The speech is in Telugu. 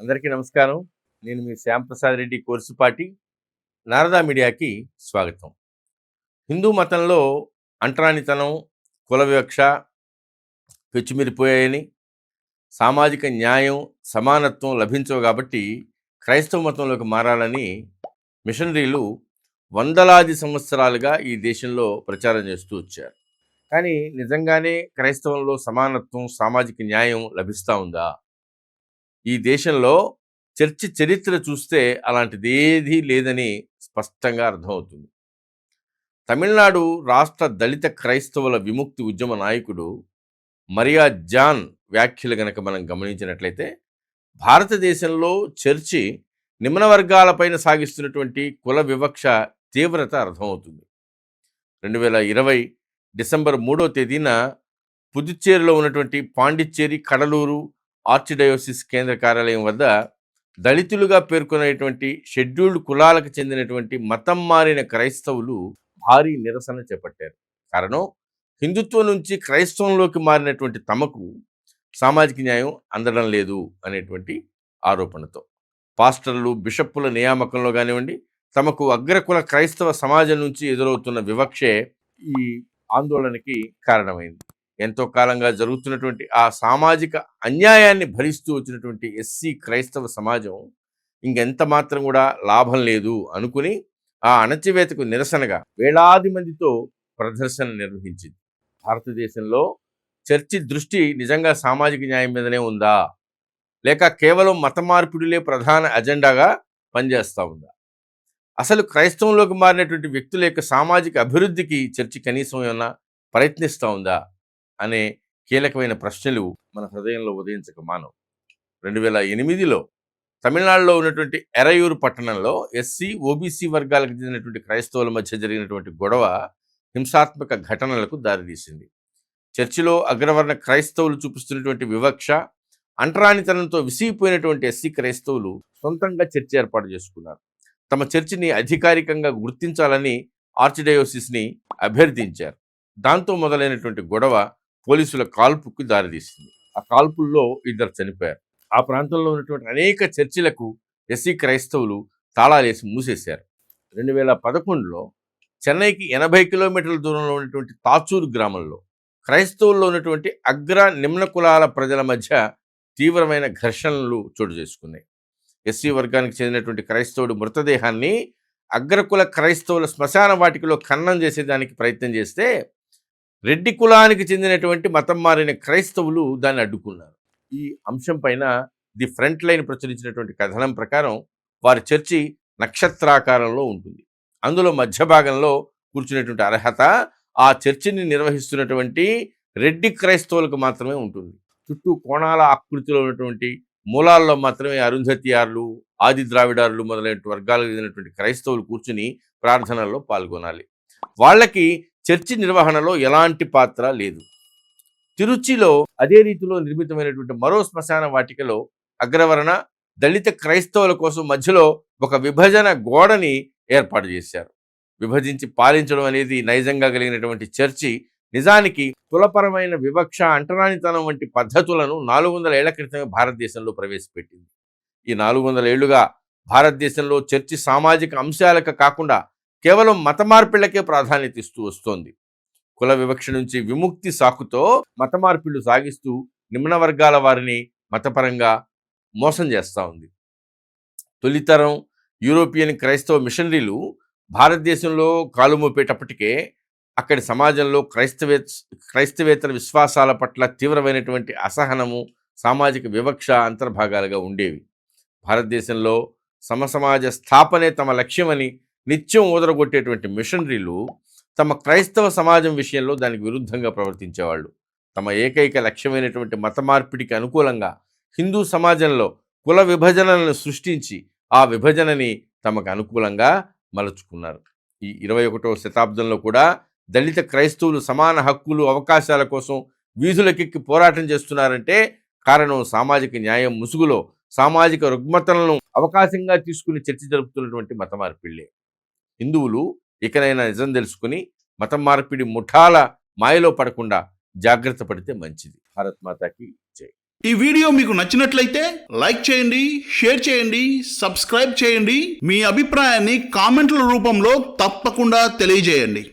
అందరికీ నమస్కారం. నేను మీ శ్యాంప్రసాద్ రెడ్డి కోర్సుపాటి. నారదా మీడియాకి స్వాగతం. హిందూ మతంలో అంటరానితనం, కుల వివక్ష పెచ్చుమిరిపోయాయని, సామాజిక న్యాయం, సమానత్వం లభించవు కాబట్టి క్రైస్తవ మతంలోకి మారాలని మిషనరీలు వందలాది సంవత్సరాలుగా ఈ దేశంలో ప్రచారం చేస్తూ వచ్చారు. కానీ నిజంగానే క్రైస్తవంలో సమానత్వం, సామాజిక న్యాయం లభిస్తూ ఉందా? ఈ దేశంలో చర్చి చరిత్ర చూస్తే అలాంటిది ఏదీ లేదని స్పష్టంగా అర్థమవుతుంది. తమిళనాడు రాష్ట్ర దళిత క్రైస్తవుల విముక్తి ఉద్యమ నాయకుడు మరియా జాన్ వ్యాఖ్యలు గనక మనం గమనించినట్లయితే, భారతదేశంలో చర్చి నిమ్న వర్గాలపైన సాగిస్తున్నటువంటి కుల వివక్ష తీవ్రత అర్థమవుతుంది. 2020 డిసెంబర్ 3వ తేదీన పుదుచ్చేరిలో ఉన్నటువంటి పాండిచ్చేరి, కడలూరు ఆర్చిడయోసిస్ కేంద్ర కార్యాలయం వద్ద దళితులుగా పేర్కొనేటువంటి షెడ్యూల్డ్ కులాలకు చెందినటువంటి మతం మారిన క్రైస్తవులు భారీ నిరసన చేపట్టారు. కారణం, హిందుత్వం నుంచి క్రైస్తవంలోకి మారినటువంటి తమకు సామాజిక న్యాయం అందడం లేదు అనేటువంటి ఆరోపణతో పాస్టర్లు, బిషప్పుల నియామకంలో కానివ్వండి, తమకు అగ్రకుల క్రైస్తవ సమాజం నుంచి ఎదురవుతున్న వివక్షే ఈ ఆందోళనకి కారణమైంది. ఎంతో కాలంగా జరుగుతున్నటువంటి ఆ సామాజిక అన్యాయాన్ని భరిస్తూ వచ్చినటువంటి ఎస్సీ క్రైస్తవ సమాజం ఇంకెంత మాత్రం కూడా లాభం లేదు అనుకుని ఆ అణచివేతకు నిరసనగా వేలాది మందితో ప్రదర్శన నిర్వహించింది. భారతదేశంలో చర్చి దృష్టి నిజంగా సామాజిక న్యాయం మీదనే ఉందా, లేక కేవలం మత మార్పిడులే ప్రధాన అజెండాగా పనిచేస్తూ ఉందా? అసలు క్రైస్తవంలోకి మారినటువంటి వ్యక్తుల యొక్క సామాజిక అభివృద్ధికి చర్చి కనీసం ఏమన్నా ప్రయత్నిస్తూ ఉందా అనే కీలకమైన ప్రశ్నలు మన హృదయంలో ఉదయించక మానవు. 2008లో తమిళనాడులో ఉన్నటువంటి ఎరయూరు పట్టణంలో ఎస్సీ, ఓబీసీ వర్గాలకు చెందినటువంటి క్రైస్తవుల మధ్య జరిగినటువంటి గొడవ హింసాత్మక ఘటనలకు దారితీసింది. చర్చిలో అగ్రవర్ణ క్రైస్తవులు చూపిస్తున్నటువంటి వివక్ష, అంటరానితనంతో విసిగిపోయినటువంటి ఎస్సీ క్రైస్తవులు సొంతంగా చర్చి ఏర్పాటు చేసుకున్నారు. తమ చర్చిని అధికారికంగా గుర్తించాలని ఆర్చిడయోసిస్ని అభ్యర్థించారు. దాంతో మొదలైనటువంటి గొడవ పోలీసుల కాల్పుకు దారితీసింది. ఆ కాల్పుల్లో 2 చనిపోయారు. ఆ ప్రాంతంలో ఉన్నటువంటి అనేక చర్చిలకు ఎస్సీ క్రైస్తవులు తాళాలేసి మూసేశారు. 2011లో చెన్నైకి 80 కిలోమీటర్ల దూరంలో ఉన్నటువంటి తాచూరు గ్రామంలో క్రైస్తవుల్లో ఉన్నటువంటి అగ్ర నిమ్న కులాల ప్రజల మధ్య తీవ్రమైన ఘర్షణలు చోటు చేసుకున్నాయి. ఎస్సీ వర్గానికి చెందినటువంటి క్రైస్తవుడు మృతదేహాన్ని అగ్రకుల క్రైస్తవుల శ్మశాన వాటికలో ఖననం చేసేదానికి ప్రయత్నం చేస్తే రెడ్డి కులానికి చెందినటువంటి మతం మారిన క్రైస్తవులు దాన్ని అడ్డుకున్నారు. ఈ అంశం పైన ది ఫ్రంట్ లైన్ ప్రచురించినటువంటి కథనం ప్రకారం వారి చర్చి నక్షత్రాకారంలో ఉంటుంది. అందులో మధ్య భాగంలో కూర్చునేటువంటి అర్హత ఆ చర్చిని నిర్వహిస్తున్నటువంటి రెడ్డి క్రైస్తవులకు మాత్రమే ఉంటుంది. చుట్టూ కోణాల ఆకృతిలో ఉన్నటువంటి మూలాల్లో మాత్రమే అరుంధతియారులు, ఆది ద్రావిడారులు మొదలైన వర్గాలకు చెందినటువంటి క్రైస్తవులు కూర్చుని ప్రార్థనల్లో పాల్గొనాలి. వాళ్ళకి చర్చి నిర్వహణలో ఎలాంటి పాత్ర లేదు. తిరుచిలో అదే రీతిలో నిర్మితమైనటువంటి మరో శ్మశాన వాటికలో అగ్రవర్ణ దళిత క్రైస్తవుల కోసం మధ్యలో ఒక విభజన గోడని ఏర్పాటు చేశారు. విభజించి పాలించడం అనేది నైజంగా కలిగినటువంటి చర్చి నిజానికి కులపరమైన వివక్ష, అంటరానితనం వంటి పద్ధతులను 400 ఏళ్ల క్రితమే భారతదేశంలో ప్రవేశపెట్టింది. ఈ 400 ఏళ్లుగా భారతదేశంలో చర్చి సామాజిక అంశాలకు కాకుండా కేవలం మత మార్పిళ్లకే ప్రాధాన్యత ఇస్తూ వస్తోంది. కుల వివక్ష నుంచి విముక్తి సాకుతో మత మార్పిళ్లు సాగిస్తూ నిమ్న వర్గాల వారిని మతపరంగా మోసం చేస్తూ ఉంది. తొలితరం యూరోపియన్ క్రైస్తవ మిషనరీలు భారతదేశంలో కాలుమోపేటప్పటికే అక్కడి సమాజంలో క్రైస్తవేతర విశ్వాసాల పట్ల తీవ్రమైనటువంటి అసహనము, సామాజిక వివక్ష అంతర్భాగాలుగా ఉండేవి. భారతదేశంలో సమసమాజ స్థాపనే తమ లక్ష్యమని నిత్యం ఊదరగొట్టేటువంటి మిషనరీలు తమ క్రైస్తవ సమాజం విషయంలో దానికి విరుద్ధంగా ప్రవర్తించేవాళ్ళు. తమ ఏకైక లక్ష్యమైనటువంటి మత మార్పిడికి అనుకూలంగా హిందూ సమాజంలో కుల విభజనలను సృష్టించి ఆ విభజనని తమకు అనుకూలంగా మలుచుకున్నారు. ఈ 21వ శతాబ్దంలో కూడా దళిత క్రైస్తవులు సమాన హక్కులు, అవకాశాల కోసం వీధులకెక్కి పోరాటం చేస్తున్నారంటే కారణం సామాజిక న్యాయం ముసుగులో సామాజిక రుగ్మతలను అవకాశంగా తీసుకుని చర్చ జరుపుతున్నటువంటి మత మార్పిళ్లే. హిందువులు ఇకనైనా నిజం తెలుసుకుని మత మార్పిడి ముఠాల మాయలో పడకుండా జాగ్రత్త పడితే మంచిది. భారత్ మాతాకి జై. ఈ వీడియో మీకు నచ్చినట్లయితే లైక్ చేయండి, షేర్ చేయండి, సబ్స్క్రైబ్ చేయండి. మీ అభిప్రాయాన్ని కామెంట్ల రూపంలో తప్పకుండా తెలియజేయండి.